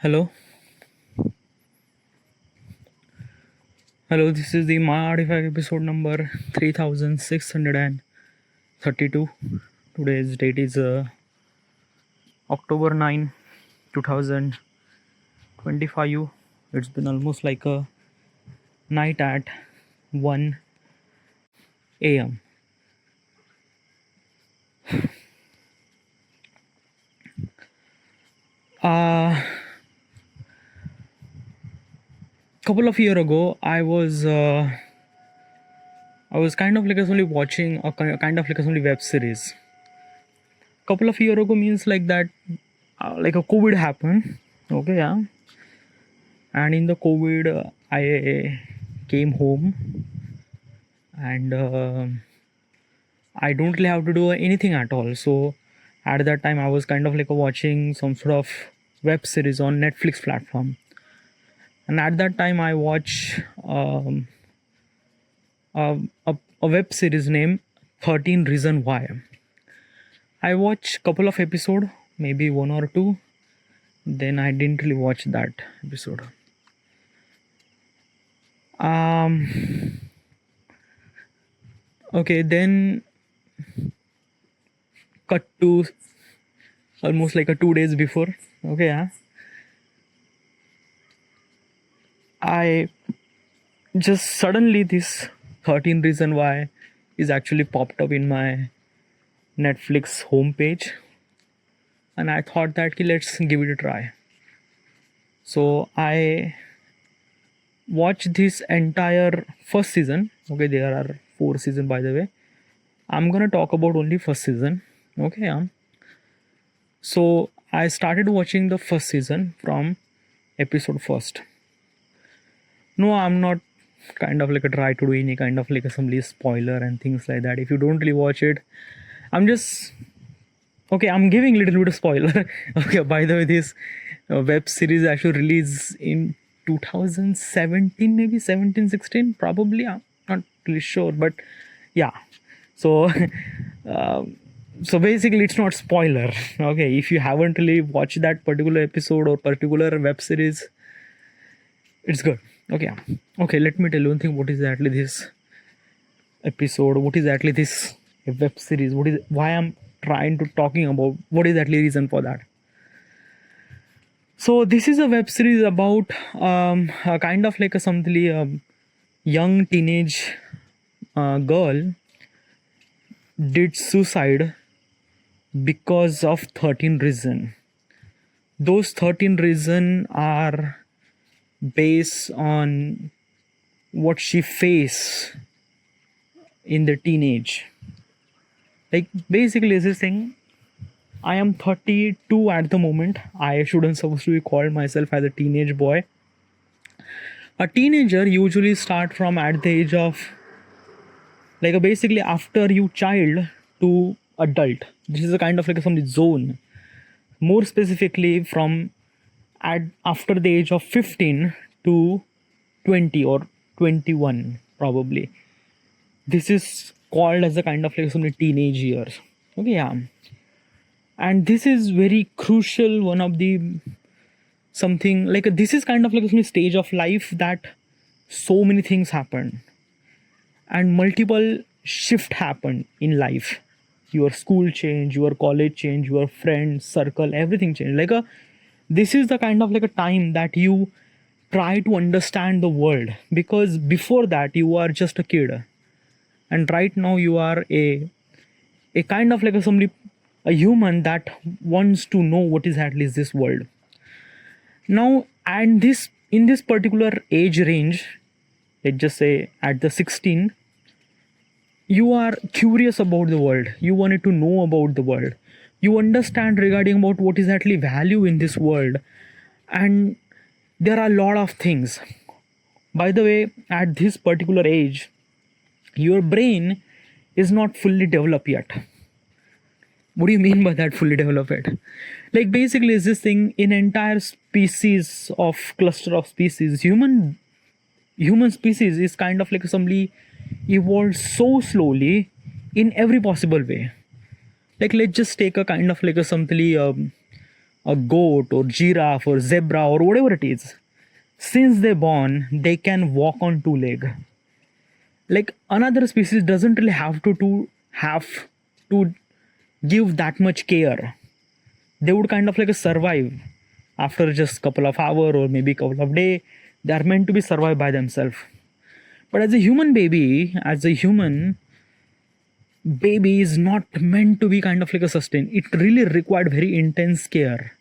Hello, this is the My Artifact episode number 3632. Today's date is October 9, 2025. It's been almost like a night at 1 a.m. Couple of years ago, I was kind of like only watching a kind of like only web series. Couple of years ago means like that, like a COVID happened. Okay, yeah. And in the COVID, I came home, and I don't really have to do anything at all. So at that time, I was kind of like watching some sort of web series on Netflix platform. And at that time, I watched a web series named 13 Reason Why. I watched a couple of episodes, maybe one or two. Then I didn't really watch that episode. Okay, then cut to almost like 2 days before. Okay, yeah. I just suddenly this 13 Reason Why is actually popped up in my Netflix homepage, and I thought that let's give it a try. So I watched this entire first season. Okay, there are 4 seasons by the way. I'm gonna talk about only first season. Okay, yeah. So I started watching the first season from episode first. No, I'm not kind of like try to do any kind of like some spoiler and things like that. If you don't really watch it, I'm just okay. I'm giving little bit of spoiler. Okay, by the way, this web series actually released in 2017, maybe 17, 16, probably. I'm not really sure, but yeah. So, so basically, it's not spoiler. Okay, if you haven't really watched that particular episode or particular web series, it's good. Okay, let me tell you one thing. What is actually this episode? What is actually this web series? Why I'm trying to talking about? What is actually reason for that? So this is a web series about a kind of like something young teenage girl did suicide because of 13 reasons. Those 13 reasons are based on what she faced in the teenage. Like basically is this thing, I am 32 at the moment. I shouldn't supposed to be called myself as a teenage boy. A teenager usually start from at the age of like basically after you child to adult. This is a kind of like some zone. More specifically from after the age of 15 to 20 or 21 probably. This is called as a kind of like some teenage years. Okay, yeah. And this is very crucial, one of the something like this is kind of like a stage of life that so many things happen and multiple shift happen in life. Your school change, your college change, your friend circle, everything change. This is the kind of like a time that you try to understand the world, because before that you are just a kid, and right now you are a kind of like a human that wants to know what is at least this world. Now, and this in this particular age range, let's just say at the 16, you are curious about the world. You wanted to know about the world. You understand regarding about what is actually value in this world, and there are a lot of things. By the way, at this particular age, your brain is not fully developed yet. What do you mean by that, fully developed? Like basically is this thing, in entire species of cluster of species, human species is kind of like somebody evolved so slowly in every possible way. Like let's just take a kind of like a something a goat or giraffe or zebra or whatever it is, since they're born, they can walk on two legs. Like another species doesn't really have to give that much care. They would kind of like survive after just couple of hour or maybe couple of day. They are meant to be survived by themselves. But as a human baby, as a human baby is not meant to be kind of like a sustain. It really required very intense care.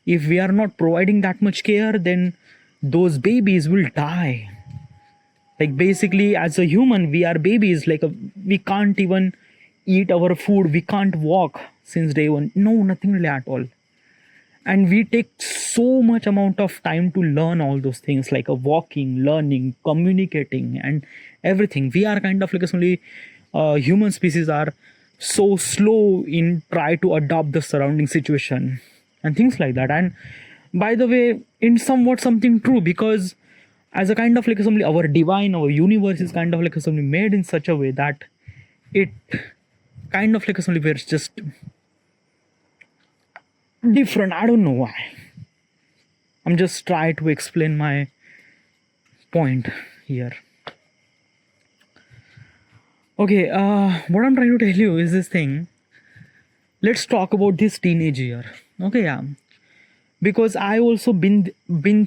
If we are not providing that much care, then those babies will die. Like basically as a human we are babies, like we can't even eat our food, we can't walk since day one, no, nothing really at all. And we take so much amount of time to learn all those things, like a walking, learning, communicating and everything. We are kind of like only human species are so slow in try to adopt the surrounding situation and things like that. And by the way, in somewhat something true, because as a kind of like assembly, our divine, our universe is kind of like assembly made in such a way that it kind of like assembly where it's just different. I don't know why. I'm just trying to explain my point here. Okay, what I'm trying to tell you is this thing. Let's talk about this teenage year. Okay, yeah, because I also been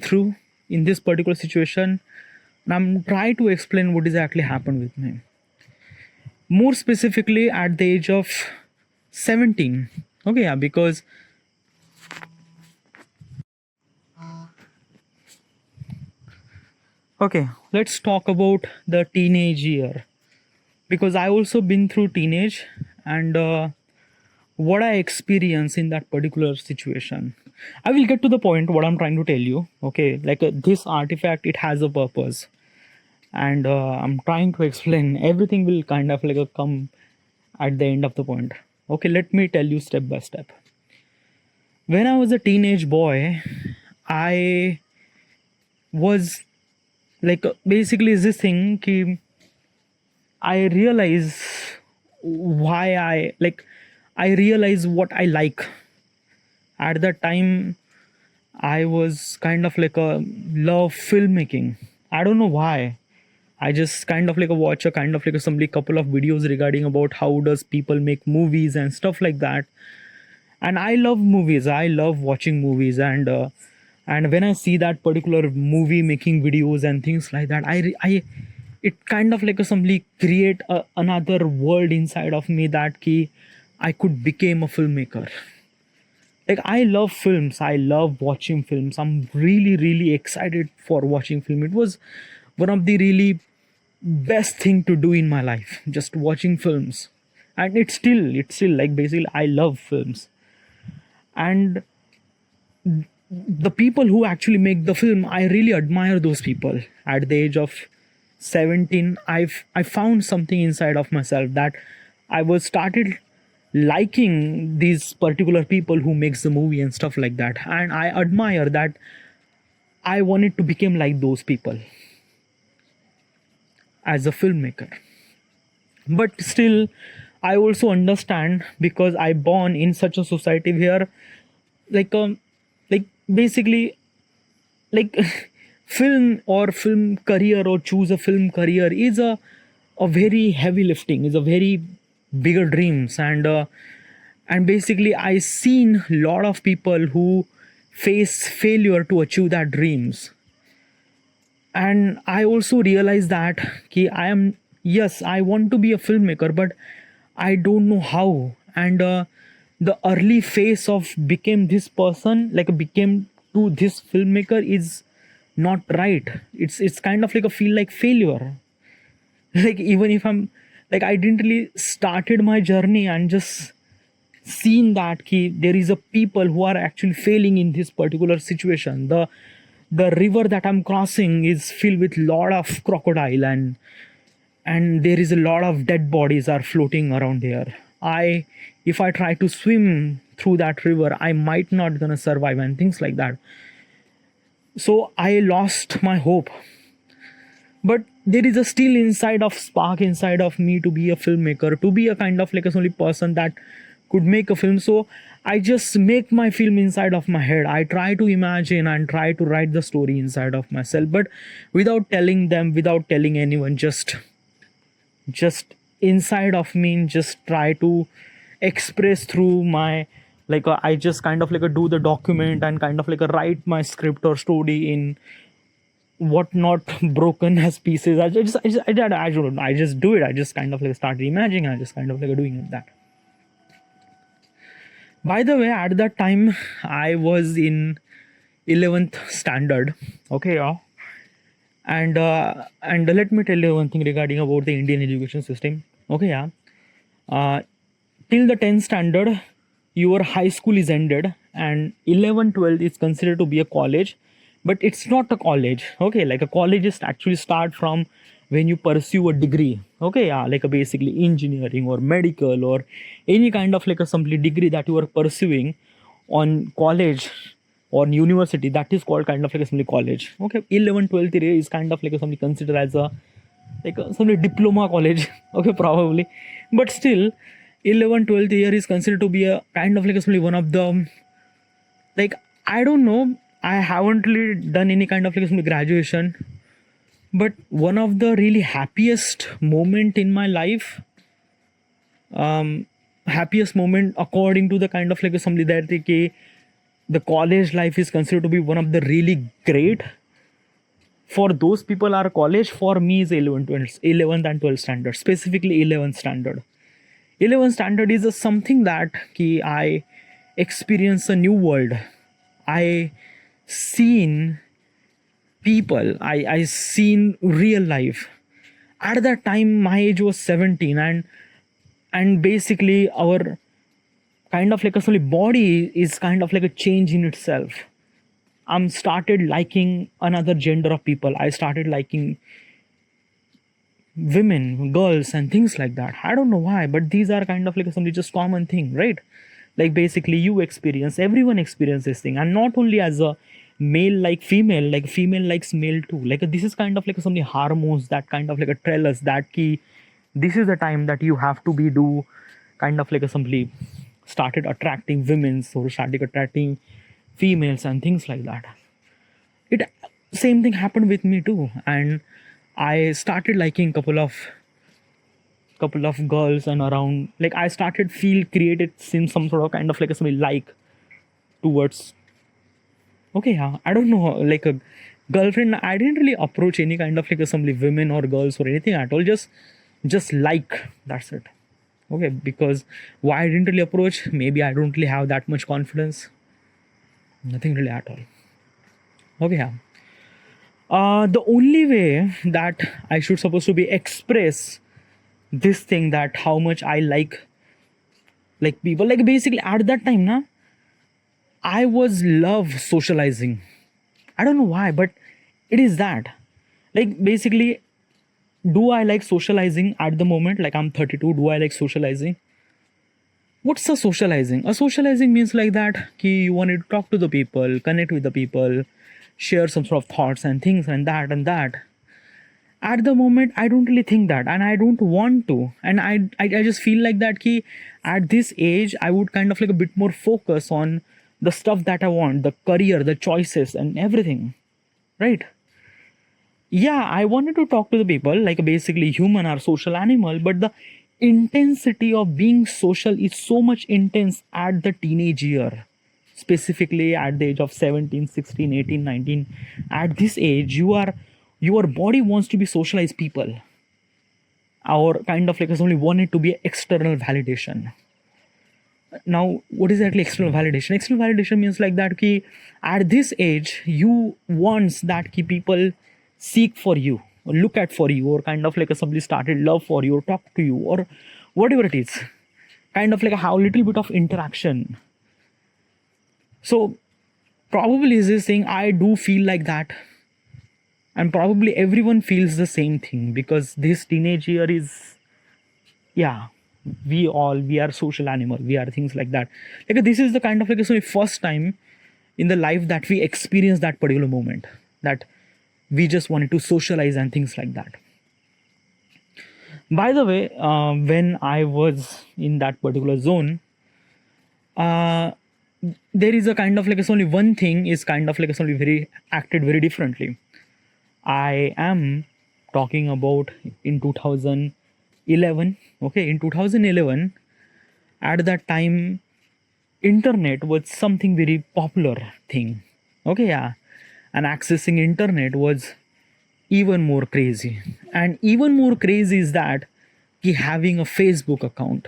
through in this particular situation, and I'm trying to explain what exactly happened with me. More specifically, at the age of 17. Okay, yeah, because okay, let's talk about the teenage year, because I also been through teenage and what I experienced in that particular situation. I will get to the point what I'm trying to tell you. Okay, like this artifact, it has a purpose, and I'm trying to explain. Everything will kind of like come at the end of the point. Okay, let me tell you step by step. When I was a teenage boy, I was like basically is this thing ki I realize why I realize what I like. At that time I was kind of like a love filmmaking. I don't know why. I just kind of like a watch a kind of like a some couple of videos regarding about how does people make movies and stuff like that. And I love movies. I love watching movies, and when I see that particular movie making videos and things like that, I it kind of like a simply create another world inside of me that key I could become a filmmaker. Like I love films, I love watching films, I'm really excited for watching film. It was one of the really best thing to do in my life, just watching films. And it's still like basically I love films. And the people who actually make the film, I really admire those people. At the age of 17, I found something inside of myself that I was started liking these particular people who makes the movie and stuff like that, and I admire that. I wanted to become like those people as a filmmaker. But still I also understand, because I born in such a society where like like basically like film or film career or choose a film career is a very heavy lifting, is a very bigger dreams. And basically I seen a lot of people who face failure to achieve their dreams. And I also realized that ki I am, yes, I want to be a filmmaker, but I don't know how. And the early phase of became this person, like became to this filmmaker, is not right. It's kind of like a feel like failure. Like even if I'm like I didn't really started my journey and just seen that ki there is a people who are actually failing in this particular situation. The river that I'm crossing is filled with lot of crocodile, and there is a lot of dead bodies are floating around there. I If I try to swim through that river, I might not gonna survive and things like that. So I lost my hope. But there is a still inside of spark inside of me to be a filmmaker, to be a kind of like a only person that could make a film. So I just make my film inside of my head. I try to imagine and try to write the story inside of myself, but without telling them, without telling anyone, just inside of me, just try to express through my, like I just kind of like do the document and kind of like write my script or story in what not broken as pieces. I don't know, I just do it. I just kind of like start imagining. I just kind of like doing it that. By the way, at that time I was in 11th standard. Okay, yeah. And let me tell you one thing regarding about the Indian education system. Okay, yeah. uh, till the 10th standard your high school is ended, and 11 12 is considered to be a college, but it's not a college. Okay, like a college is actually start from when you pursue a degree. Okay, yeah, like a basically engineering or medical or any kind of like a simply degree that you are pursuing on college or university, that is called kind of like a simply college. Okay, 11 12 is kind of like a something considered as a like some diploma college. Okay, probably, but still 11 12th year is considered to be a kind of like a, one of the, like, I don't know, I haven't really done any kind of like a graduation, but one of the really happiest moment in my life, happiest moment according to the kind of like a somebody that the college life is considered to be one of the really great. For those people are college, for me is 11th and 12th standard, specifically 11th standard. 11th standard is a something that I experience a new world. I seen people, I seen real life. At that time my age was 17, and basically our kind of like a sorry, body is kind of like a change in itself. I'm started liking another gender of people. I started liking women, girls, and things like that. I don't know why, but these are kind of like something just common thing, right? Like basically you experience, everyone experience this thing, and not only as a male like female, like female likes male too. Like this is kind of like something hormones that kind of like a tell us that key, this is the time that you have to be do kind of like a simply started attracting women or started attracting females and things like that. It same thing happened with me too, and I started liking couple of girls, and around like I started feel created in some sort of kind of like a something like towards. Okay, yeah, I don't know, like a girlfriend. I didn't really approach any kind of like a somebody women or girls or anything at all. Just like, that's it. Okay, because why I didn't really approach? Maybe I don't really have that much confidence. Nothing really at all. Okay, yeah. The only way that I should supposed to be express this thing, that how much I like people, like basically at that time na, I was love socializing. I don't know why, but it is that, like basically, do I like socializing at the moment? Like I'm 32, do I like socializing? What's a socializing? A socializing means like that ki you wanted to talk to the people, connect with the people, share some sort of thoughts and things and that and that. At the moment I don't really think that, and I don't want to, and I just feel like that ki at this age I would kind of like a bit more focus on the stuff that I want, the career, the choices and everything, right? Yeah, I wanted to talk to the people, like basically human are social animal, but the intensity of being social is so much intense at the teenage year, specifically at the age of 17, 16, 18, 19. At this age your body wants to be socialized people, or kind of like it's only wanted to be external validation. Now what is actually external validation? External validation means like that ki at this age you wants that ki people seek for you or look at for you, or kind of like a somebody started love for you or talk to you or whatever it is, kind of like a how little bit of interaction. So probably is this thing, I do feel like that, and probably everyone feels the same thing, because this teenage year is, yeah, we are social animal, we are things like that. Like this is the kind of like so first time in the life that we experience that particular moment, that we just wanted to socialize and things like that. By the way, when I was in that particular zone, uh, there is a kind of like it's only one thing is kind of like it's only very acted very differently. I am talking about in 2011. Okay, in 2011, at that time, internet was something very popular thing. Okay, yeah, and accessing internet was even more crazy. And even more crazy is that having a Facebook account.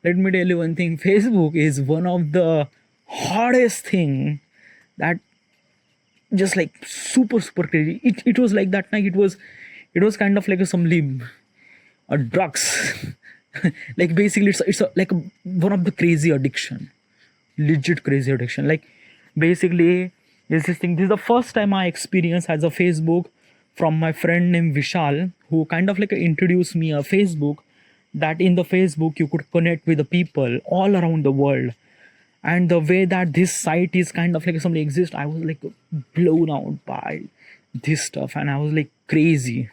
Let me tell you one thing, Facebook is one of the hardest thing that just like super crazy. It was like that night, it was kind of like a some limb or drugs. Like basically one of the crazy addiction, legit crazy addiction. Like basically this is the first time I experienced as a Facebook from my friend named Vishal, who kind of like introduced me a Facebook, that in the Facebook you could connect with the people all around the world. And the way that this site is kind of like something exists, I was like blown out by this stuff, and I was like crazy.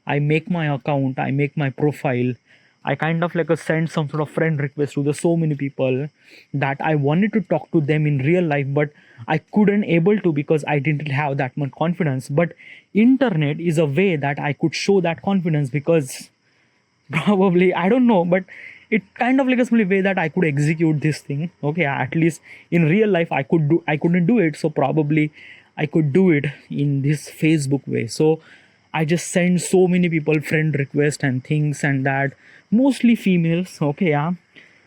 I make my account, I make my profile, I kind of like send some sort of friend request to the so many people that I wanted to talk to them in real life, but I couldn't able to because I didn't have that much confidence. But internet is a way that I could show that confidence, because probably I don't know, but it kind of like a simple way that I could execute this thing. Okay, at least in real life I couldn't do it, so probably I could do it in this Facebook way. So I just send so many people friend request and things, and that mostly females. Okay, yeah,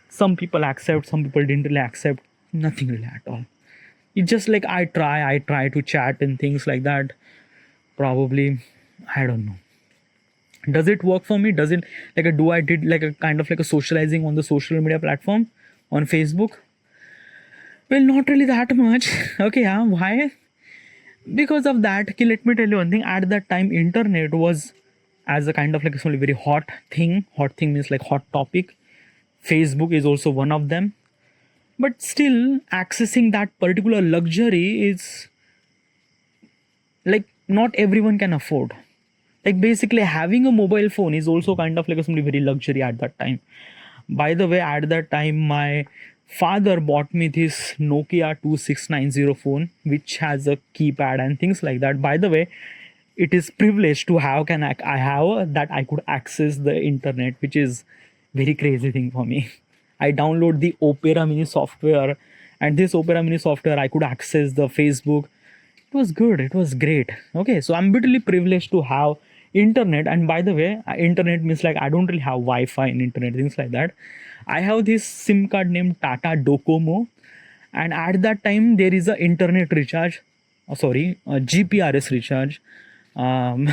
some people accept, some people didn't really accept, nothing really at all. It's just like I try to chat and things like that. Probably, I don't know, does it work for me, does it, like do I did like a kind of like a socializing on the social media platform on Facebook? Well, not really that much. Okay, yeah, why? Because of that, okay, let me tell you one thing, at that time internet was as a kind of like a very hot thing means like hot topic. Facebook is also one of them, but still accessing that particular luxury is like not everyone can afford. Like basically having a mobile phone is also kind of like something very luxury at that time. By the way, at that time my father bought me this Nokia 2690 phone, which has a keypad and things like that. By the way, it is privileged to have can I have that I could access the internet, which is very crazy thing for me. I download the Opera Mini software, and this Opera Mini software I could access the Facebook. It was good, it was great. Okay, so I'm bitterly privileged to have internet. And by the way, internet means like I don't really have Wi-Fi in internet, things like that. I have this SIM card named Tata Docomo, and at that time there is a internet recharge, a GPRS recharge. um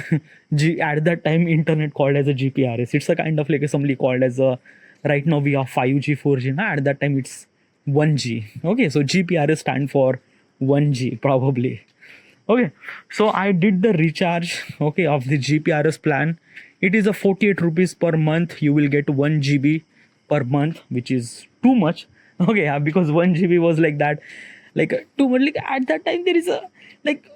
at that time internet called as a GPRS. It's a kind of like assembly called as a, right now we are 5G 4G now, at that time it's 1G. Okay, so GPRS stand for 1G probably. Okay, so I did the recharge, okay, of the GPRS plan. It is a 48 rupees per month. You will get 1 GB per month, which is too much. Okay, yeah, because 1 GB was like that, like too much. Like at that time, there is a like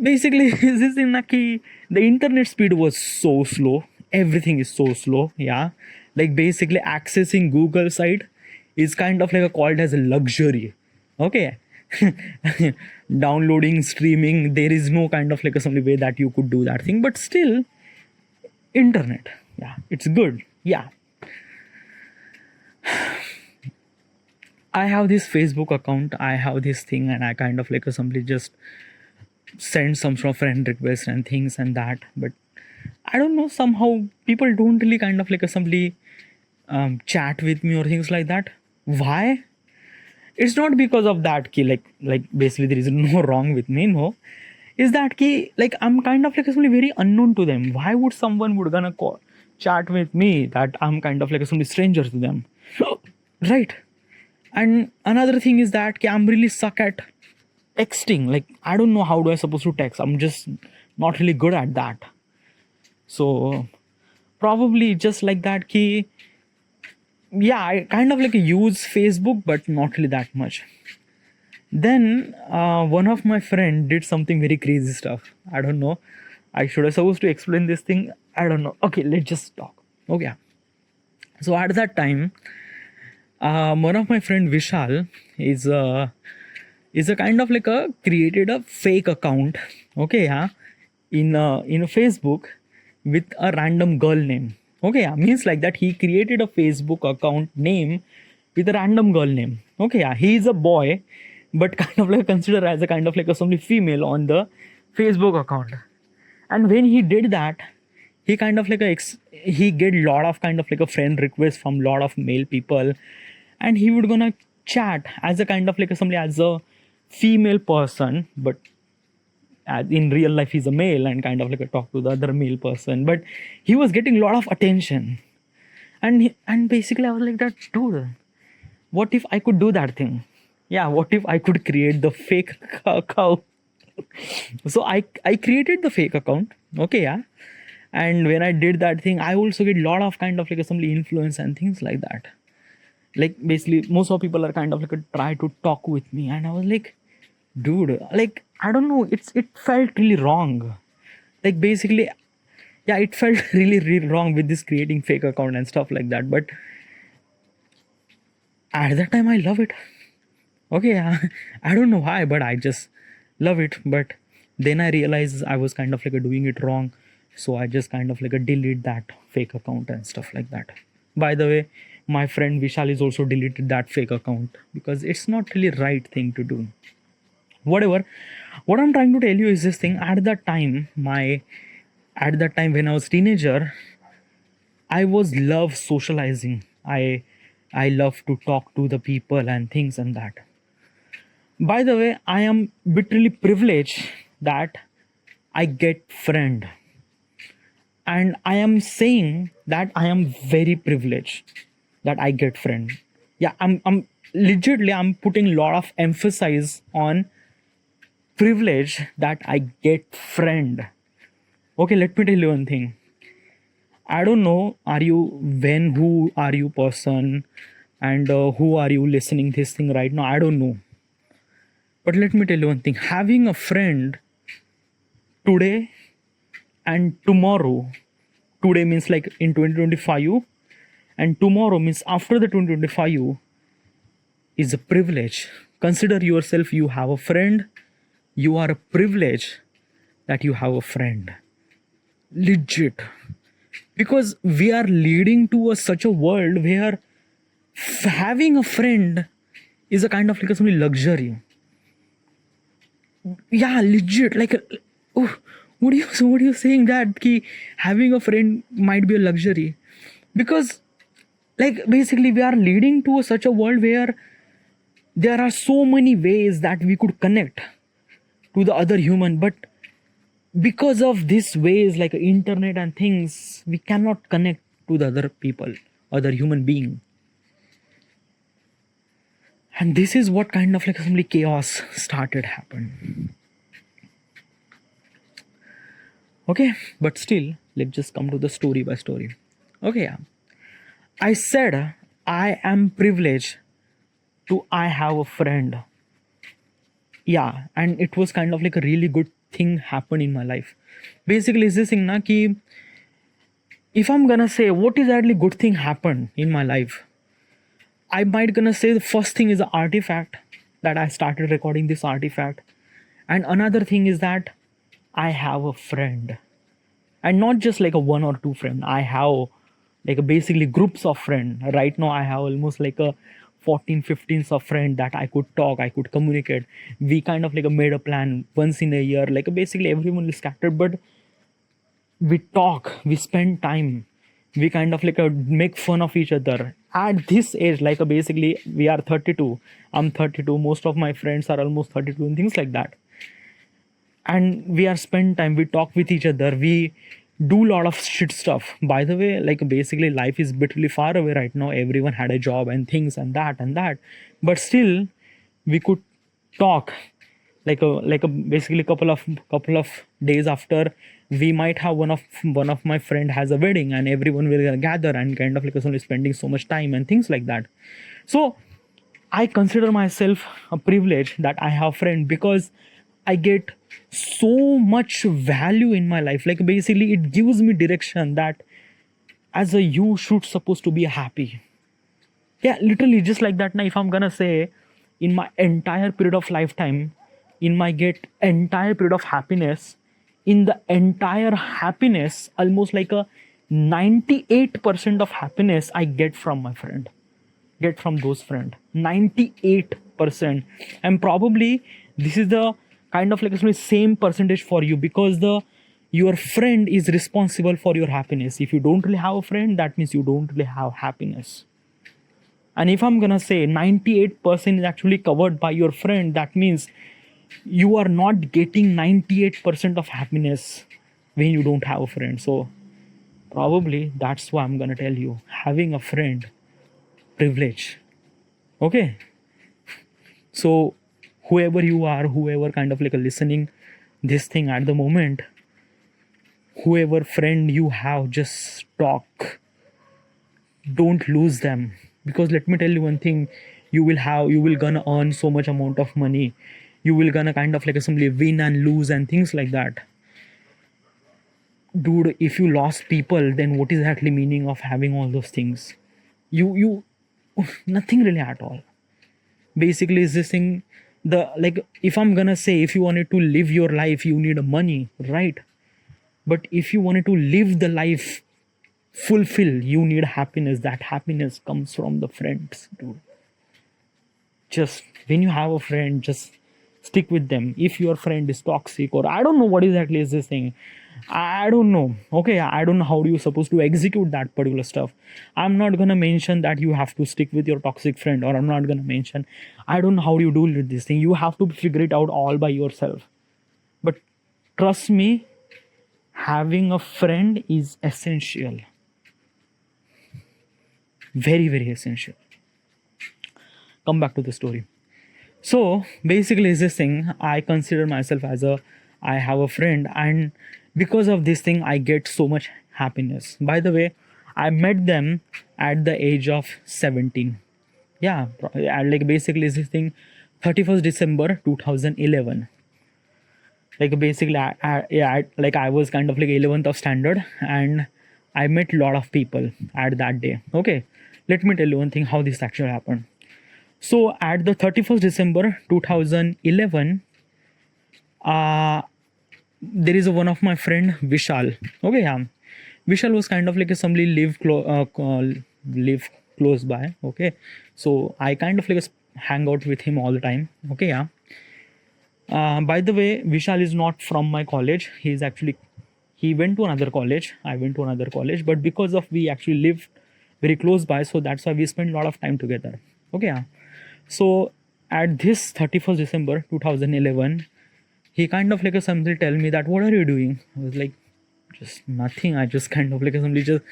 basically this is in Naki, the internet speed was so slow. Everything is so slow. Yeah, like basically accessing Google site is kind of like a called as a luxury. Okay. Downloading, streaming, there is no kind of like a some way that you could do that thing, but still internet, yeah, it's good. Yeah, I have this Facebook account, I have this thing, and I kind of like a simply just send some sort of friend requests and things and that. But I don't know, somehow people don't really kind of like a simply chat with me or things like that. Why? It's not because of that key, like basically there is no wrong with me, no. Is that key, like I'm kind of like somebody very unknown to them. Why would someone would gonna call chat with me that I'm kind of like somebody stranger to them? Right. And another thing is that I'm really suck at texting. Like I don't know how do I supposed to text, I'm just not really good at that. So probably just like that key, yeah, I kind of like use Facebook, but not really that much. Then one of my friend did something very crazy stuff. I don't know, I should have supposed to explain this thing, I don't know. Okay, let's just talk. Okay, so at that time One of my friend Vishal is a kind of like a created a fake account. Okay, yeah, in a Facebook with a random girl name. Okay, yeah, means like that he created a Facebook account name with a random girl name. Okay, yeah, he is a boy, but kind of like considered as a kind of like a somebody female on the Facebook account. And when he did that, he kind of like he get lot of kind of like a friend request from lot of male people, and he would gonna chat as a kind of like somebody as a female person, but as in real life he's a male and kind of like a talk to the other male person, but he was getting a lot of attention. And basically I was like that, dude, what if I could do that thing? Yeah, what if I could create the fake account? So I created the fake account. Okay, yeah. And when I did that thing, I also get a lot of kind of like some influence and things like that. Like basically most of people are kind of like try to talk with me, and I was like, dude, like I don't know, it felt really wrong. Like basically, yeah, it felt really wrong with this creating fake account and stuff like that. But at that time I love it. Okay, yeah. I don't know why, but I just love it. But then I realized I was kind of like doing it wrong, so I just kind of like delete that fake account and stuff like that. By the way, my friend Vishal is also deleted that fake account because it's not really right thing to do. Whatever, what I'm trying to tell you is this thing. At that time when I was teenager, I was love socializing. I love to talk to the people and things and that. By the way, I am literally privileged that I get friend. And I am saying that I am very privileged that I get friend. Yeah, I'm legitimately I'm putting a lot of emphasis on privilege that I get friend. Okay, let me tell you one thing. I don't know, are you when who are you person, and who are you listening this thing right now? I don't know. But let me tell you one thing. Having a friend today and tomorrow, today means like in 2025, and tomorrow means after the 2025, is a privilege. Consider yourself, you have a friend. You are a privilege that you have a friend. Legit. Because we are leading to such a world where having a friend is a kind of like some luxury. Yeah, legit. Like, oh, what are you saying that ki having a friend might be a luxury? Because, like, basically, we are leading to such a world where there are so many ways that we could connect to the other human, but because of these ways like internet and things, we cannot connect to the other people, other human being. And this is what kind of like some chaos started happen. Okay, but still, let's just come to the story by story. Okay, yeah. I said I am privileged to I have a friend. Yeah, and it was kind of like a really good thing happened in my life. Basically, is this thing na ki if I'm gonna say what is actually good thing happened in my life, I might gonna say the first thing is the artifact that I started recording this artifact, and another thing is that I have a friend, and not just like a one or two friend. I have like a basically groups of friend. Right now I have almost like a 14 15 of friend that I could talk, I could communicate. We kind of like made a plan once in a year, like basically everyone is scattered, but we talk, we spend time, we kind of like make fun of each other at this age. Like basically we are 32, I'm 32, most of my friends are almost 32 and things like that. And we are spend time, we talk with each other, we do a lot of shit stuff. By the way, like basically life is bitterly far away right now, everyone had a job and things and that, but still we could talk like a basically couple of days after, we might have one of my friend has a wedding, and everyone will gather and kind of like only spending so much time and things like that. So I consider myself a privilege that I have friend, because I get so much value in my life. Like basically it gives me direction that as a you should supposed to be happy. Yeah, literally just like that. Now, if I'm gonna say, in my entire period of lifetime, in my get entire period of happiness, in the entire happiness, almost like a 98% of happiness I get from my friend, get from those friend. 98%. And probably this is the kind of like a same percentage for you, because the your friend is responsible for your happiness. If you don't really have a friend, that means you don't really have happiness. And if I'm gonna say 98% is actually covered by your friend, that means you are not getting 98% of happiness when you don't have a friend. So probably that's why I'm gonna tell you, having a friend, privilege. Okay. So whoever you are, whoever kind of like a listening this thing at the moment, whoever friend you have, just talk, don't lose them. Because let me tell you one thing, you will gonna earn so much amount of money, you will gonna kind of like simply win and lose and things like that. Dude, if you lost people, then what is actually meaning of having all those things? You nothing really at all. Basically is this thing, the like, if I'm gonna say, if you wanted to live your life, you need money, right? But if you wanted to live the life fulfill, you need happiness. That happiness comes from the friends, dude. Just when you have a friend, just stick with them. If your friend is toxic, or I don't know what exactly is this thing, I don't know. Okay, I don't know how you supposed to execute that particular stuff. I'm not gonna mention that you have to stick with your toxic friend, or I'm not gonna mention, I don't know how you do with this thing. You have to figure it out all by yourself. But trust me, having a friend is essential. Very, very essential. Come back to the story. So basically is this thing, I consider myself as a, I have a friend, and because of this thing I get so much happiness. By the way, I met them at the age of 17. Yeah, like basically is this thing, 31st December 2011. Like basically like I was kind of like 11th of standard, and I met a lot of people at that day. Okay, let me tell you one thing, how this actually happened. So at the 31st December 2011, there is one of my friend Vishal. Okay, yeah, Vishal was kind of like a somebody live close by. Okay, so I kind of like hang out with him all the time. Okay, yeah. By the way, Vishal is not from my college. He's actually, he went to another college. I went to another college, but because of we actually lived very close by, so that's why we spent a lot of time together. Okay, yeah. So at this 31st December 2011, he kind of like a something tell me that, what are you doing? I was like, just nothing. I just kind of like a somebody just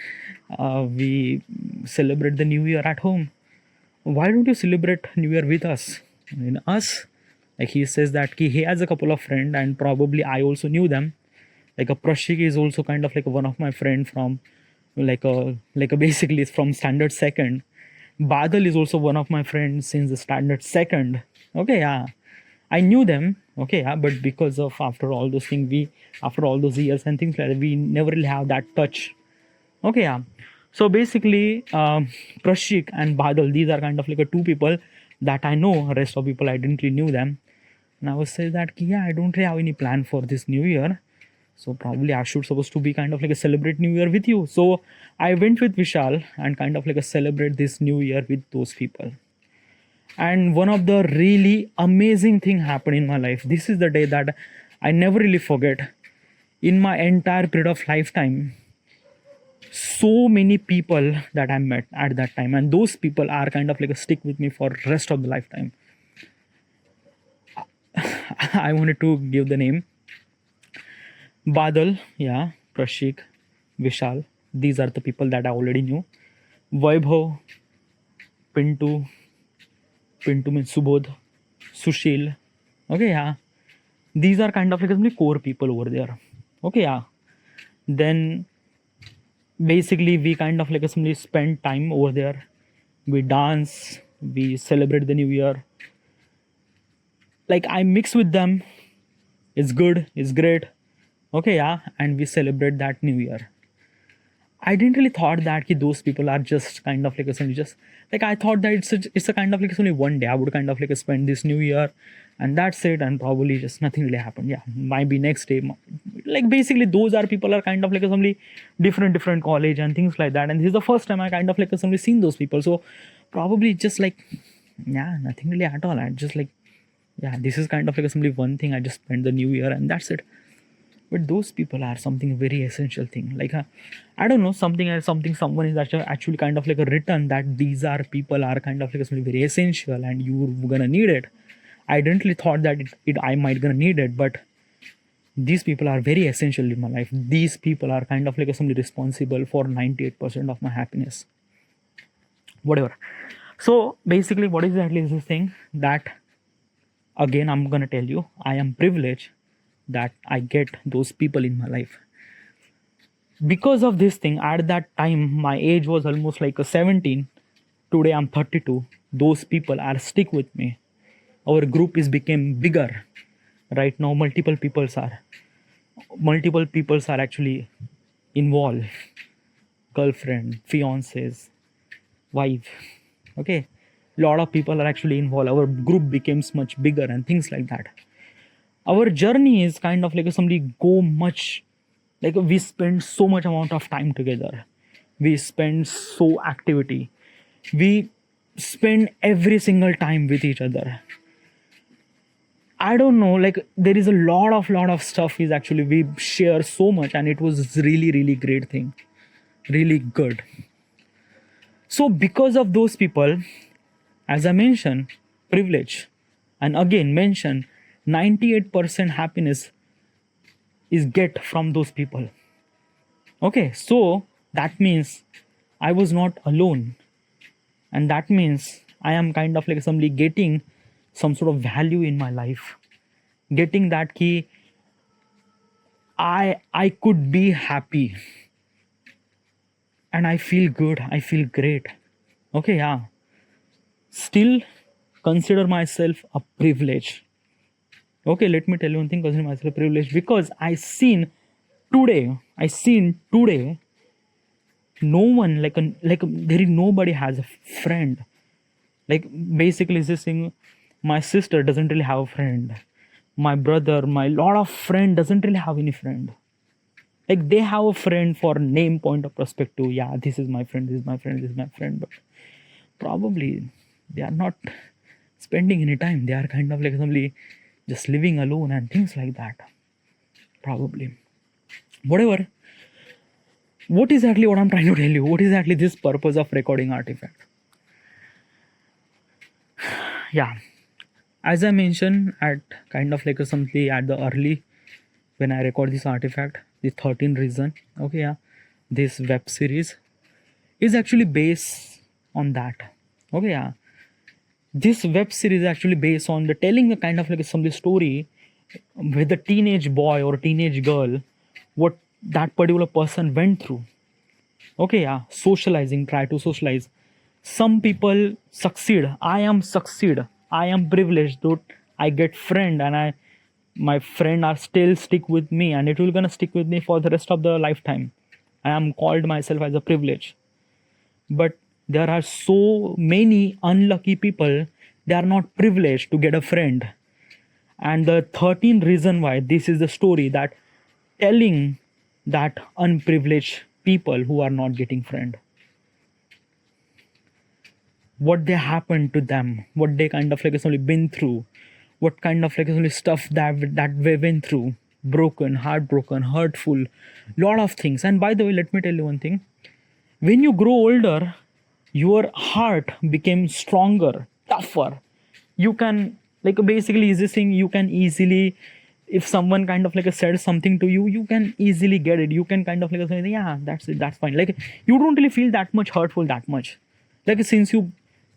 we celebrate the new year at home. Why don't you celebrate new year with us? In us, like he says that he has a couple of friends, and probably I also knew them. Like a Prashik is also kind of like one of my friend from like a basically from standard second. Badal is also one of my friends since the standard second. Okay, yeah, I knew them. Okay, yeah, but because of after all those things, we after all those years and things like that, we never really have that touch. Okay, yeah. So basically, Prashik and Badal, these are kind of like a two people that I know. Rest of people I didn't really knew them. And I was saying that yeah, I don't really have any plan for this new year. So probably I should supposed to be kind of like a celebrate New Year with you. So I went with Vishal and kind of like a celebrate this New Year with those people. And one of the really amazing thing happened in my life. This is the day that I never really forget. In my entire period of lifetime, so many people that I met at that time, and those people are kind of like a stick with me for rest of the lifetime. I wanted to give the name Badal, yeah, Prashik, Vishal. These are the people that I already knew. Vaibhav, Pintu, Pintu means Subodh, Sushil. Okay, yeah. These are kind of like some core people over there. Okay, yeah. Then basically we kind of like simply spend time over there. We dance, we celebrate the new year. Like I mix with them. It's good, it's great. Okay, yeah, and we celebrate that new year. I didn't really thought that those people are just kind of like a just like I thought that it's a kind of like it's only one day I would kind of like spend this new year, and that's it, and probably just nothing really happened. Yeah, might be next day. Like basically, those are people are kind of like somebody different college and things like that. And this is the first time I kind of like somebody seen those people. So probably just like yeah, nothing really at all. I just like yeah, this is kind of like simply one thing I just spent the new year and that's it. But those people are something very essential thing, like I don't know, something else, something someone is actually kind of like a written that these are people are kind of like something very essential and you're gonna need it. I didn't really thought that I might gonna need it, but these people are very essential in my life. These people are kind of like somebody responsible for 98% of my happiness, whatever. So basically what exactly is this thing that again I'm gonna tell you, I am privileged that I get those people in my life. Because of this thing, at that time my age was almost like a 17. Today I'm 32. Those people are stick with me. Our group is became bigger. Right now multiple peoples are actually involved. Girlfriend, fiancés, wife. Okay. Lot of people are actually involved. Our group becomes much bigger and things like that. Our journey is kind of like somebody go much, like we spend so much amount of time together, we spend so activity, we spend every single time with each other. I don't know, like there is a lot of stuff is actually we share so much, and it was really great thing, really good. So because of those people, as I mentioned, privilege, and again mention 98% happiness is get from those people. Okay, so that means I was not alone, and that means I am kind of like somebody getting some sort of value in my life, getting that key. I could be happy, and I feel good. I feel great. Okay, yeah. Still consider myself a privilege. Okay, let me tell you one thing. Consider myself a privilege because I seen today no one there is nobody has a friend. Like basically this thing, my sister doesn't really have a friend, my brother, my lot of friend doesn't really have any friend. Like they have a friend for name point of perspective, yeah, this is my friend, this is my friend, this is my friend, but probably they are not spending any time, they are kind of like somebody just living alone and things like that, probably. Whatever, what exactly what I'm trying to tell you, what is exactly this purpose of recording artifact? Yeah, as I mentioned at kind of like something at the early when I record this artifact, the 13 reason, okay, yeah, this web series is actually based on that. Okay, yeah, this web series is actually based on the telling the kind of like some story with a teenage boy or teenage girl, what that particular person went through. Okay, yeah, socializing, try to socialize. Some people succeed, I am privileged dude, I get friend, and my friend are still stick with me, and it will gonna stick with me for the rest of the lifetime. I am called myself as a privilege. But there are so many unlucky people, they are not privileged to get a friend. And the 13 reason why, this is the story that telling that unprivileged people who are not getting friend, what they happened to them, what they kind of like has only been through, what kind of like only stuff that we went through, broken, heartbroken, hurtful, lot of things. And by the way, let me tell you one thing, when you grow older, your heart became stronger, tougher. You can like basically is this thing, you can easily, if someone kind of like said something to you, you can easily get it, you can kind of like say yeah, that's it, that's fine. Like you don't really feel that much hurtful that much. Like since you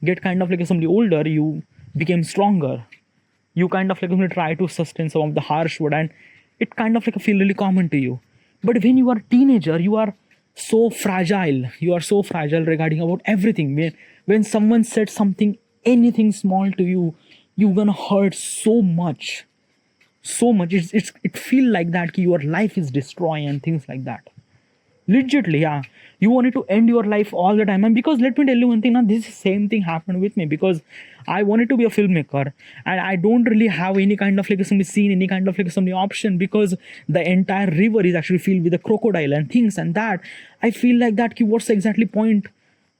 get kind of like somebody older, you became stronger, you kind of like try to sustain some of the harsh word, and it kind of like feel really common to you. But when you are a teenager, you are so fragile, regarding about everything. When someone said something, anything small to you, you're gonna hurt so much, so much. It feel like that your life is destroyed and things like that. Legitly, yeah. You wanted to end your life all the time. And because let me tell you one thing, now this same thing happened with me because I wanted to be a filmmaker and I don't really have any kind of like some scene, any kind of like some option because the entire river is actually filled with a crocodile and things and that. I feel like that what's the exactly point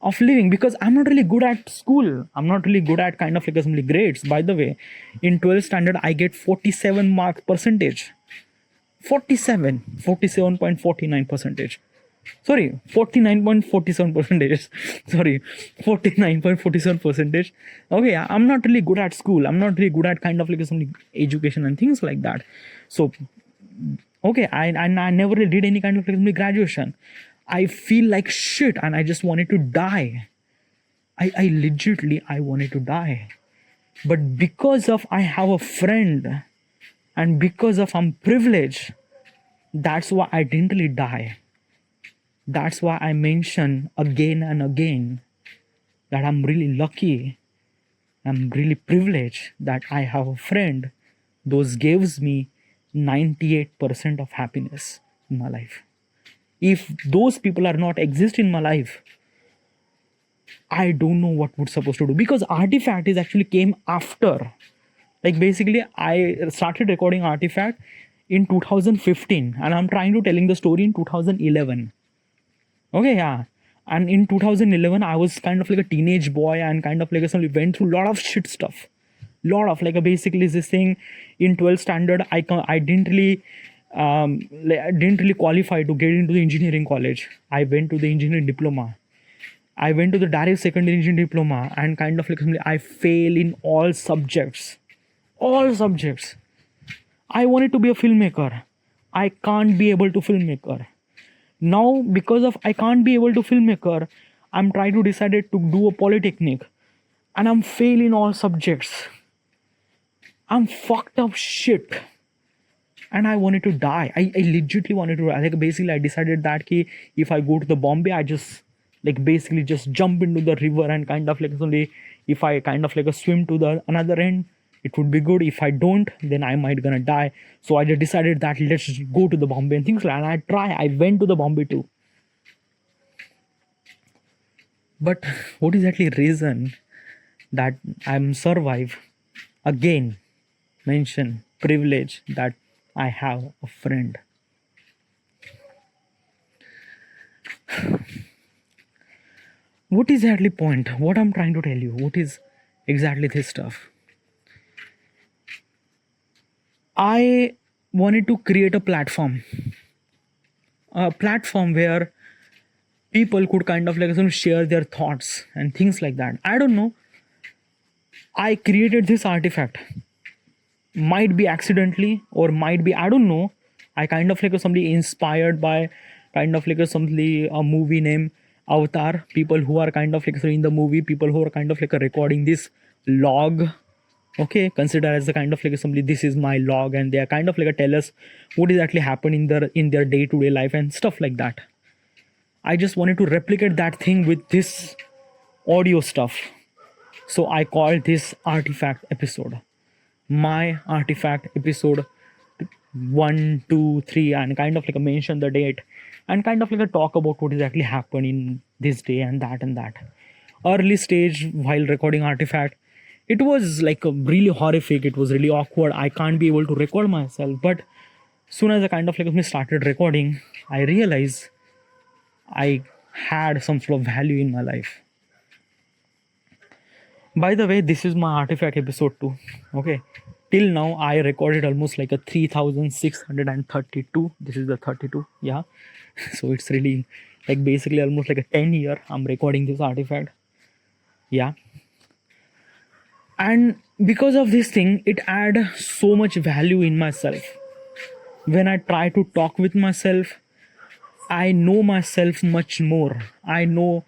of living because I'm not really good at school. I'm not really good at kind of like some grades. By the way, in 12th standard, I get 47 mark percentage. 47.49 percentage. Sorry, 49.47 percentage. Sorry, 49.47 percentage. Okay, I'm not really good at school. I'm not really good at kind of like some education and things like that. So okay, I never really did any kind of like graduation. I feel like shit and I just wanted to die. I legitimately I wanted to die. But because of I have a friend and because of I'm privileged, that's why I didn't really die. That's why I mention again and again that I'm really lucky. I'm really privileged that I have a friend. Those gives me 98% of happiness in my life. If those people are not exist in my life, I don't know what we're supposed to do because Artifact is actually came after. Like basically, I started recording Artifact in 2015, and I'm trying to telling the story in 2011. Okay, yeah. And in 2011, I was kind of like a teenage boy and kind of like a, went through a lot of shit stuff. Lot of like a basically this thing in 12th standard, I didn't really I didn't really qualify to get into the engineering college. I went to the engineering diploma. I went to the direct secondary engineering diploma and kind of like I fail in all subjects. All subjects. I wanted to be a filmmaker. I can't be able to filmmaker. Now because of I can't be able to filmmaker, I'm trying to decide to do a polytechnic and I'm failing all subjects. I'm fucked up shit. And I wanted to die. I legitimately wanted to die. Like basically I decided that if I go to the Bombay, I just like basically just jump into the river and kind of like only if I kind of like a swim to the another end, it would be good. If I don't, then I might gonna die. So I just decided that let's just go to the Bombay and things like that. And I went to the Bombay too. But what is actually reason that I'm survive? Again, mention privilege that I have a friend. What is exactly point? What I'm trying to tell you? What is exactly this stuff? I wanted to create a platform where people could kind of like share their thoughts and things like that. I don't know. I created this artifact. Might be accidentally or might be I don't know. I kind of like somebody inspired by kind of like somebody a movie named Avatar. People who are kind of like in the movie. People who are kind of like recording this log. Okay, consider as a kind of like somebody. This is my log, and they are kind of like tell us what is actually happening in their day-to-day life and stuff like that. I just wanted to replicate that thing with this audio stuff. So I called this artifact episode. My artifact episode 1, 2, 3, and kind of like a mention the date and kind of like a talk about what is actually happening this day and that and that. Early stage while recording artifact, it was like a really horrific. It was really awkward. I can't be able to record myself. But soon as I kind of like started recording, I realized I had some sort of value in my life. By the way, this is my artifact episode 2. Okay. Till now, I recorded almost like a 3,632. This is the 32. Yeah. So it's really like basically almost like a 10 year I'm recording this artifact. Yeah. And because of this thing, it add so much value in myself. When I try to talk with myself, I know myself much more. I know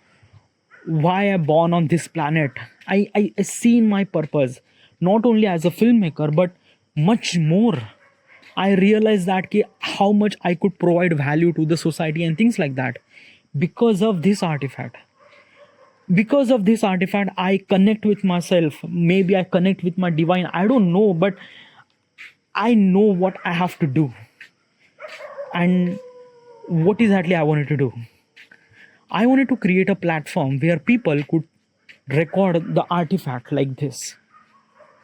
why I'm born on this planet. I seen my purpose, not only as a filmmaker, but much more. I realized that how much I could provide value to the society and things like that because of this artifact. Because of this artifact, I connect with myself. Maybe I connect with my divine. I don't know, but I know what I have to do. And what exactly I wanted to do? I wanted to create a platform where people could record the artifact like this.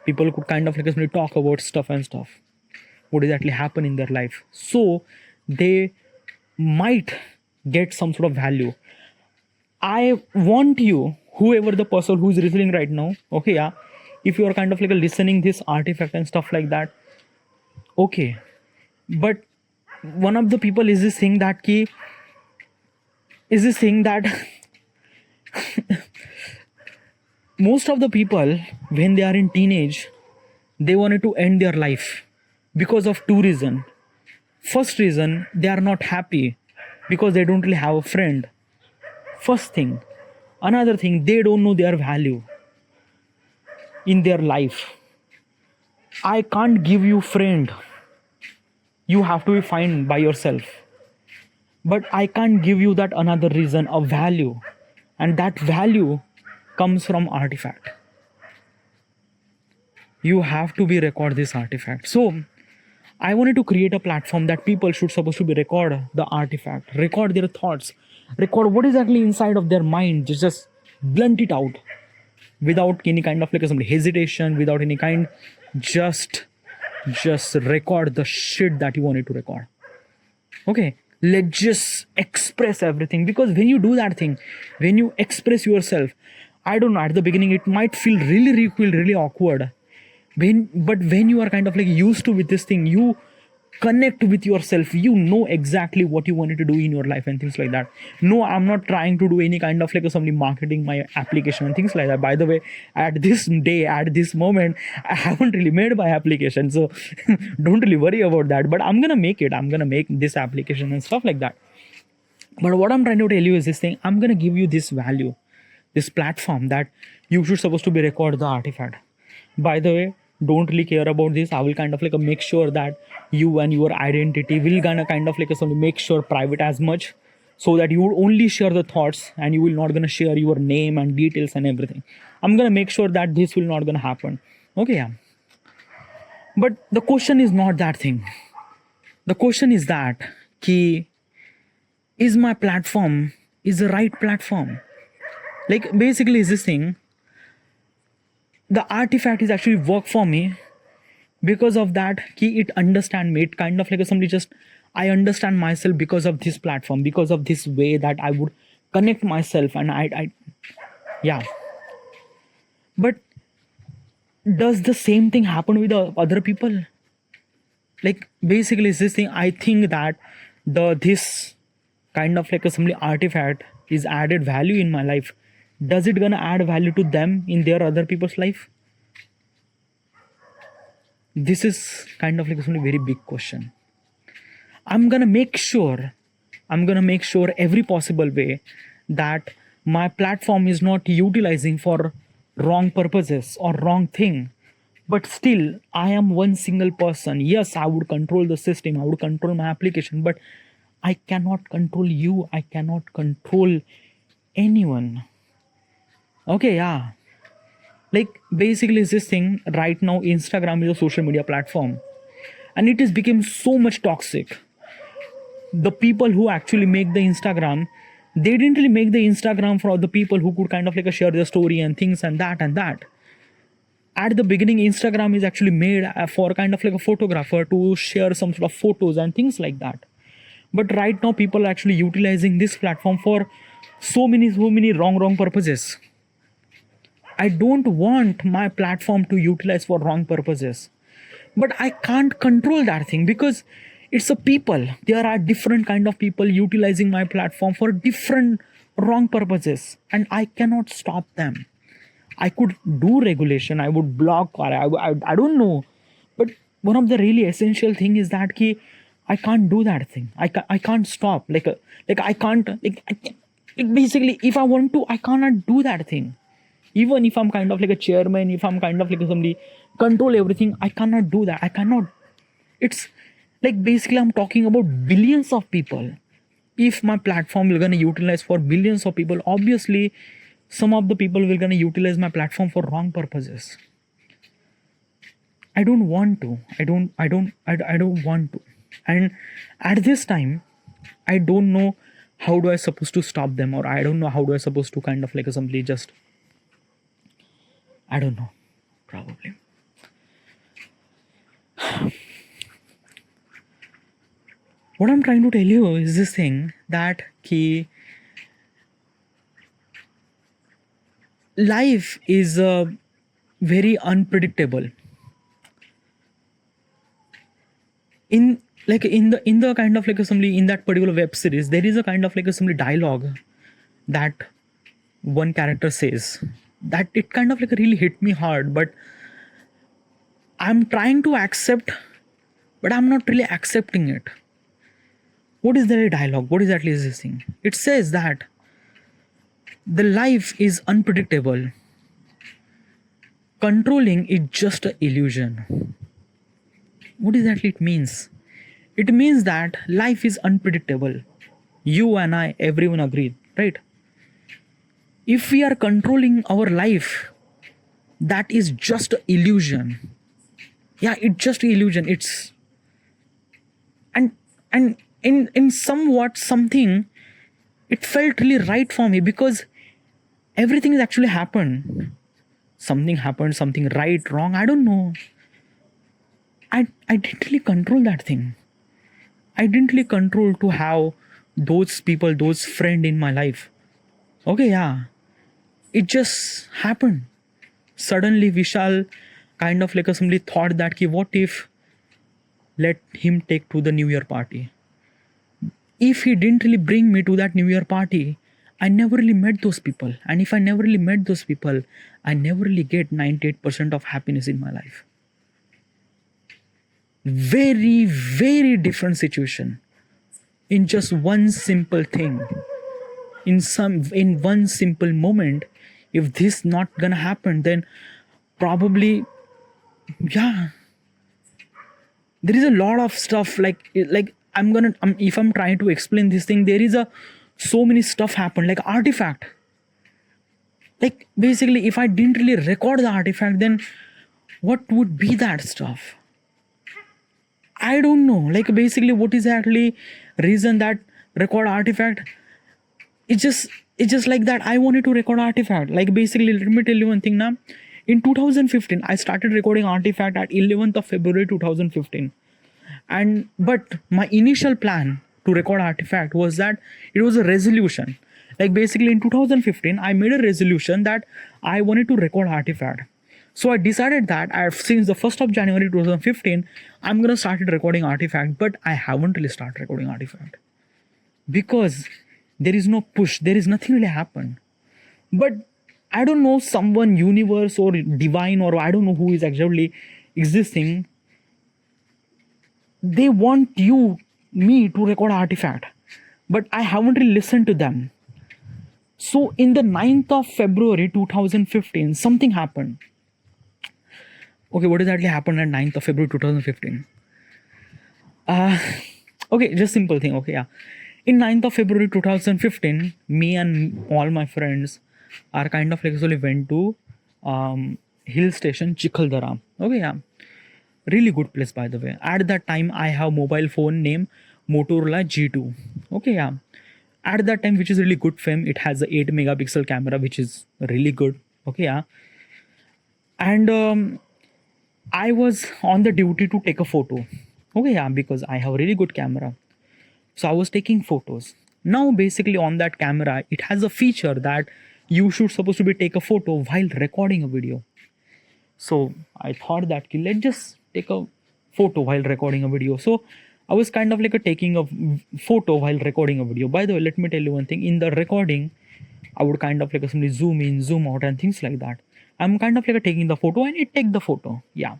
People could kind of like simply talk about stuff and stuff, what exactly happened in their life, so they might get some sort of value. I want you, whoever the person who is listening right now, okay, yeah, if you are kind of like listening this artifact and stuff like that, okay, but one of the people is this thing that key is this thing that most of the people when they are in teenage, they wanted to end their life because of two reasons. First reason, they are not happy because they don't really have a friend. First thing. Another thing, they don't know their value in their life. I can't give you friend. You have to be fine by yourself. But I can't give you that another reason of value. And that value comes from artifact. You have to be record this artifact. So I wanted to create a platform that people should supposed to be record the artifact, record their thoughts, record what is actually inside of their mind, just blunt it out without any kind of like some hesitation, without any kind, just record the shit that you wanted to record. Okay, let's just express everything, because when you do that thing, when you express yourself, I don't know, at the beginning it might feel really awkward. But when you are kind of like used to with this thing, you connect with yourself, you know exactly what you wanted to do in your life and things like that. No, I'm not trying to do any kind of like somebody marketing my application and things like that. By the way, at this day, at this moment, I haven't really made my application, so don't really worry about that. But I'm gonna make this application and stuff like that. But what I'm trying to tell you is this thing, I'm gonna give you this value, this platform that you should supposed to be record the artifact. By the way, don't really care about this. I will kind of like make sure that you and your identity will gonna kind of like make sure private as much, so that you will only share the thoughts and you will not gonna share your name and details and everything. I'm gonna make sure that this will not gonna happen. Okay, yeah. But the question is not that thing. The question is that key, is my platform is the right platform? Like basically is this thing, the artifact is actually work for me because of that key, it understand me, it kind of like somebody just, I understand myself because of this platform, because of this way that I would connect myself, and I yeah. But does the same thing happen with the other people? Like basically is this thing, I think that this kind of like assembly artifact is added value in my life. Does it gonna add value to them in their other people's life? This is kind of like a very big question. I'm gonna make sure every possible way that my platform is not utilizing for wrong purposes or wrong thing. But still, I am one single person. Yes, I would control the system, I would control my application, but I cannot control you, I cannot control anyone. Okay, yeah. Like basically is this thing, right now Instagram is a social media platform and it has become so much toxic. The people who actually make the Instagram, they didn't really make the Instagram for the people who could kind of like share their story and things and that and that. At the beginning, Instagram is actually made for kind of like a photographer to share some sort of photos and things like that. But right now people are actually utilizing this platform for so many wrong purposes. I don't want my platform to utilize for wrong purposes. But I can't control that thing because it's a people. There are different kind of people utilizing my platform for different wrong purposes, and I cannot stop them. I could do regulation, I would block, or I don't know. But one of the really essential thing is that I can't do that thing. I can't stop. I can't basically if I want to, I cannot do that thing. Even if I'm kind of like a chairman, if I'm kind of like somebody control everything, I cannot do that. I cannot. It's like basically I'm talking about billions of people. If my platform will gonna utilize for billions of people, obviously some of the people will gonna utilize my platform for wrong purposes. I don't want to. I don't want to. And at this time, I don't know how do I supposed to stop them, or I don't know how do I supposed to kind of like simply just, I don't know, probably. What I'm trying to tell you is this thing that key life is very unpredictable. In the kind of like assembly in that particular web series, there is a kind of like assembly dialogue that one character says that it kind of like really hit me hard, but I'm trying to accept, but I'm not really accepting it. What is the dialogue? What exactly is this thing? It says that the life is unpredictable. Controlling is just an illusion. What exactly it means? It means that life is unpredictable. You and I, everyone agreed, right? If we are controlling our life, that is just an illusion. Yeah, it's just an illusion. It's and in somewhat something, it felt really right for me because everything has actually happened. Something happened, something right, wrong, I don't know. I didn't really control that thing. I didn't really control to have those people, those friend in my life. Okay, yeah. It just happened. Suddenly Vishal kind of like somebody thought that ki, what if let him take to the New Year party? If he didn't really bring me to that New Year party, I never really met those people. And if I never really met those people, I never really get 98% of happiness in my life. Very, very different situation. In just one simple thing. In one simple moment, if this not gonna happen, then probably, yeah, there is a lot of stuff like if I'm trying to explain this thing, there is a so many stuff happen, like artifact. Like basically, if I didn't really record the artifact, then what would be that stuff? I don't know. Like basically, what is actually reason that record artifact? It's just like that. I wanted to record artifact. Like basically, let me tell you one thing now. In 2015, I started recording artifact at 11th of February 2015. But my initial plan to record artifact was that it was a resolution. Like basically in 2015, I made a resolution that I wanted to record artifact. So I decided that since the 1st of January 2015, I'm gonna start recording artifact, but I haven't really started recording artifact because there is no push, there is nothing really happened. But I don't know, someone, universe or divine, or I don't know who is actually existing, they want me to record artifact, but I haven't really listened to them. So in the 9th of February 2015, something happened. Okay, what exactly happened at 9th of February 2015? Okay, just simple thing. Okay, yeah. In 9th of February 2015, me and all my friends are kind of like actually went to hill station Chikhaldara. Okay, yeah. Really good place, by the way. At that time, I have mobile phone named Motorola G2. Okay, yeah. At that time, which is really good film. It has a 8 megapixel camera, which is really good. Okay, yeah. And I was on the duty to take a photo. Okay, yeah, because I have a really good camera. So I was taking photos. Now, basically, on that camera, it has a feature that you should supposed to be take a photo while recording a video. So I thought that let's just take a photo while recording a video. So I was kind of like taking a photo while recording a video. By the way, let me tell you one thing. In the recording, I would kind of like simply zoom in, zoom out, and things like that. I'm kind of like taking the photo, and it take the photo. Yeah.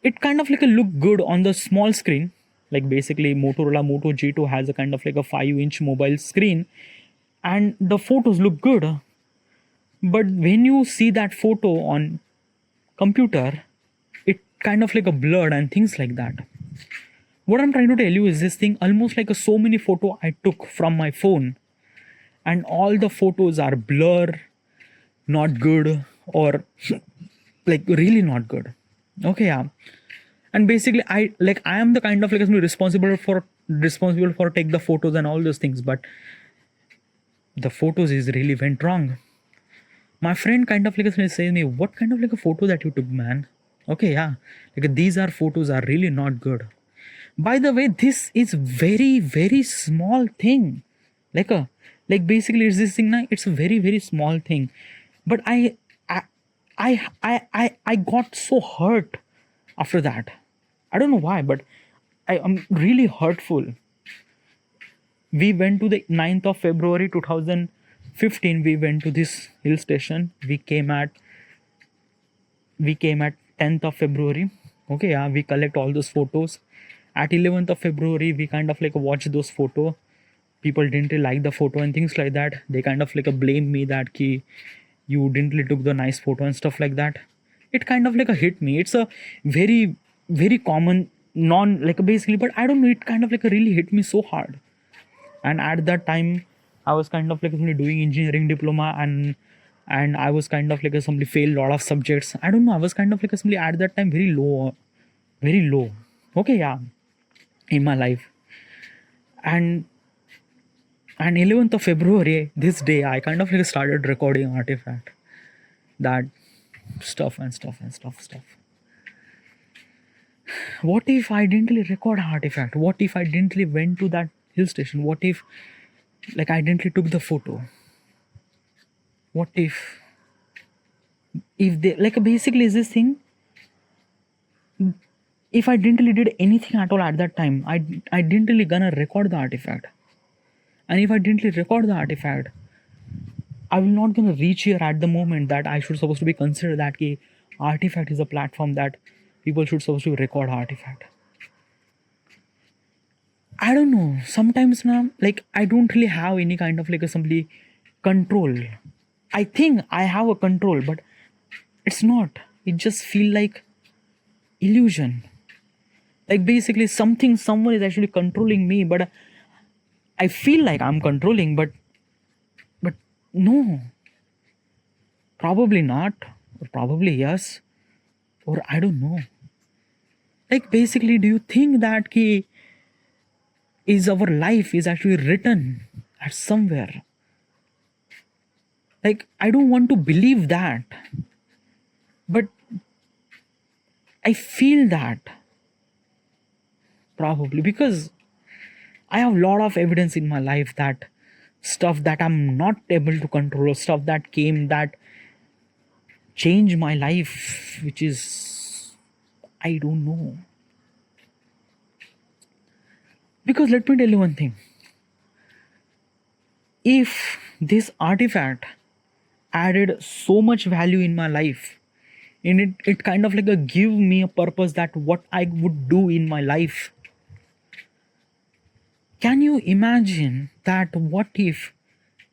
It kind of like look good on the small screen. Like basically, Motorola Moto G2 has a kind of like a 5-inch mobile screen, and the photos look good. But when you see that photo on computer, it kind of like a blurred and things like that. What I'm trying to tell you is this thing, almost like so many photo I took from my phone, and all the photos are blur, not good, or like really not good. Okay, yeah. And basically I am the kind of like somebody responsible for take the photos and all those things, but the photos is really went wrong. My friend kind of like says me, what kind of like a photo that you took, man? Okay, yeah, like these are photos are really not good. By the way, this is very very small thing, like a like basically it's this thing now, it's a very very small thing, but I I got so hurt after that. I don't know why, but I am really hurtful. We went to the 9th of February 2015. We went to this hill station. We came at 10th of February. Okay, yeah, we collect all those photos. At 11th of February, we kind of like watch those photo. People didn't really like the photo and things like that. They kind of like blame me that ki you didn't really took the nice photo and stuff like that. It kind of like a hit me. It's a very very common non like basically, but I don't know. It kind of like really hit me so hard. And at that time I was kind of like only doing engineering diploma, and I was kind of like assembly failed a lot of subjects. I don't know, I was kind of like assembly at that time very low, very low. Okay, yeah, in my life. And and 11th of February, this day I kind of like started recording Artifact, that stuff and stuff and stuff. What if I didn't really record Artifact? What if I didn't really went to that hill station? What if like I didn't really took the photo? What if they like basically is this thing, if I didn't really did anything at all at that time, I didn't really gonna record the Artifact. And if I didn't really record the Artifact, I will not gonna reach here at the moment that I should supposed to be considered that ki Artifact is a platform that people should supposed to record Artifact. I don't know. Sometimes now, like I don't really have any kind of like a simply control. I think I have a control, but it's not. It just feel like illusion. Like basically someone is actually controlling me, but I feel like I'm controlling, but no. Probably not, or probably yes, or I don't know. Like basically, do you think that ki is our life is actually written at somewhere? Like I don't want to believe that, but I feel that probably because I have a lot of evidence in my life that stuff that I'm not able to control, or stuff that came that changed my life, which is I don't know. Because let me tell you one thing. If this Artifact added so much value in my life, and it kind of like a give me a purpose that what I would do in my life. Can you imagine that what if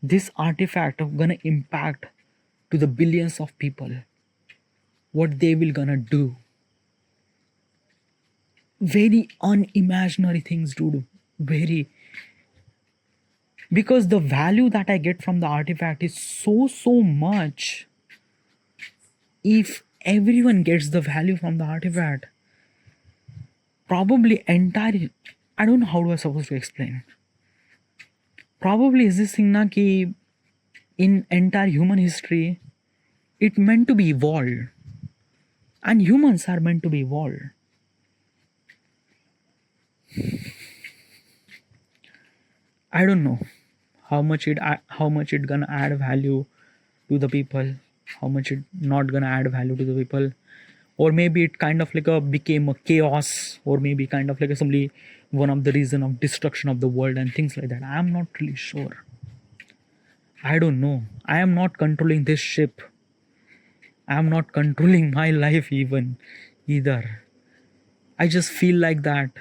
this Artifact gonna impact to the billions of people? What they will gonna do? Very unimaginary things, dude. Very, because the value that I get from the Artifact is so much. If everyone gets the value from the Artifact, probably entire, I don't know how do I supposed to explain. Probably is this thing na ki in entire human history, it meant to be evolved, and humans are meant to be evolved. I don't know how much it gonna add value to the people, how much it not gonna add value to the people, or maybe it kind of like a became a chaos, or maybe kind of like a simply one of the reason of destruction of the world and things like that. I am not really sure. I don't know. I am not controlling this ship. I am not controlling my life even either. I just feel like that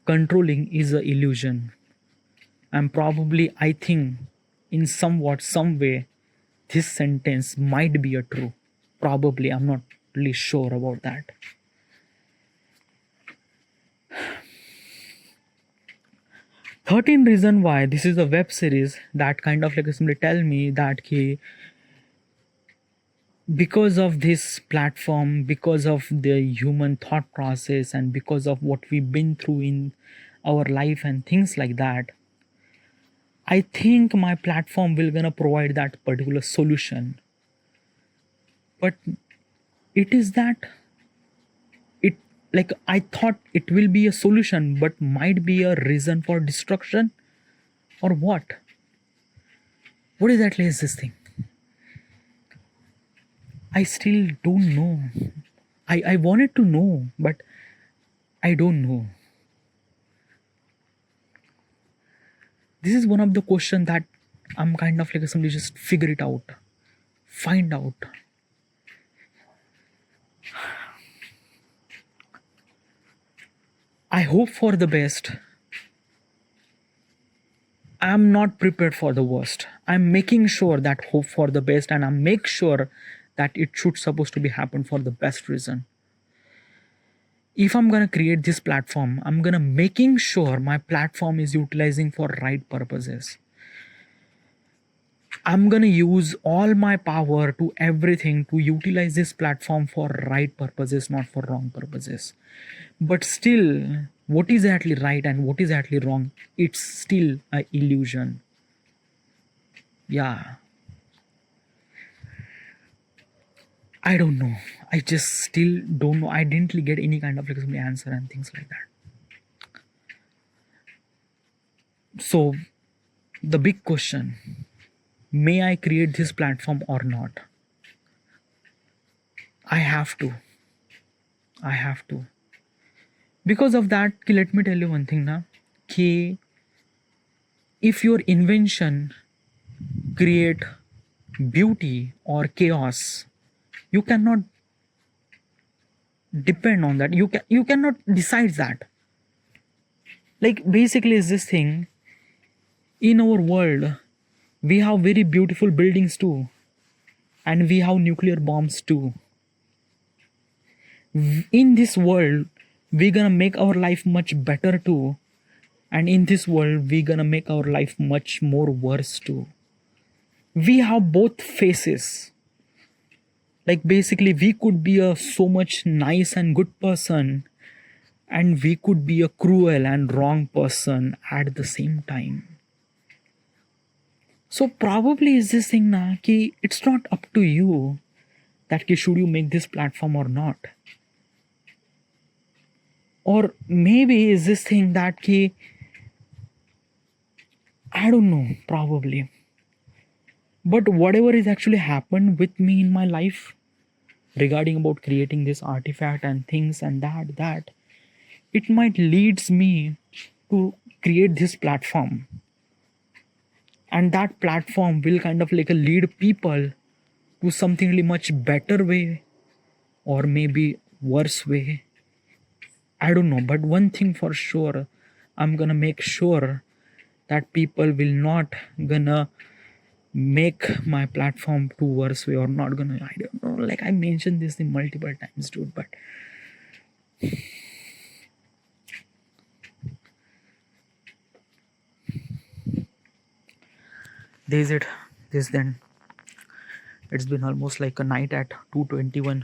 controlling is an illusion. And probably I think in somewhat some way this sentence might be a true. Probably, I'm not really sure about that. 13 reason why this is a web series that kind of like simply tell me that ki because of this platform, because of the human thought process, and because of what we've been through in our life and things like that, I think my platform will gonna provide that particular solution. But it is that it, like, I thought it will be a solution, but might be a reason for destruction, or what? What exactly is this thing? I still don't know. I wanted to know, but I don't know. This is one of the questions that I'm kind of like somebody just figure it out, find out. I hope for the best. I'm not prepared for the worst. I'm making sure that hope for the best, and I make sure that it should supposed to be happen for the best reason. If I'm gonna create this platform, I'm gonna making sure my platform is utilizing for right purposes. I'm gonna use all my power to everything to utilize this platform for right purposes, not for wrong purposes. But still, what is actually right and what is actually wrong, it's still an illusion. Yeah. I don't know. I just still don't know. I didn't really get any kind of like some answer and things like that. So the big question, may I create this platform or not? I have to. I have to. Because of that, let me tell you one thing now. If your invention create beauty or chaos, you cannot depend on that. You cannot decide that. Like basically is this thing, in our world we have very beautiful buildings too, and we have nuclear bombs too. In this world we're gonna make our life much better too, and in this world we're gonna make our life much more worse too. We have both faces. Like basically we could be a so much nice and good person, and we could be a cruel and wrong person at the same time. So probably is this thing na ki it's not up to you that ki should you make this platform or not. Or maybe is this thing that ki I don't know, probably. But whatever is actually happened with me in my life regarding about creating this artifact and things and that, it might leads me to create this platform. And that platform will kind of like lead people to something really much better way, or maybe worse way. I don't know, but one thing for sure, I'm gonna make sure that people will not gonna make my platform too worse way, or not gonna, I don't know, like I mentioned this in multiple times, dude, but this is it. This then, it's been almost like a night at 2:21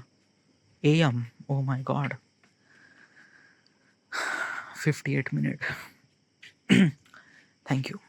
a.m. Oh my god, 58 minutes. Thank you.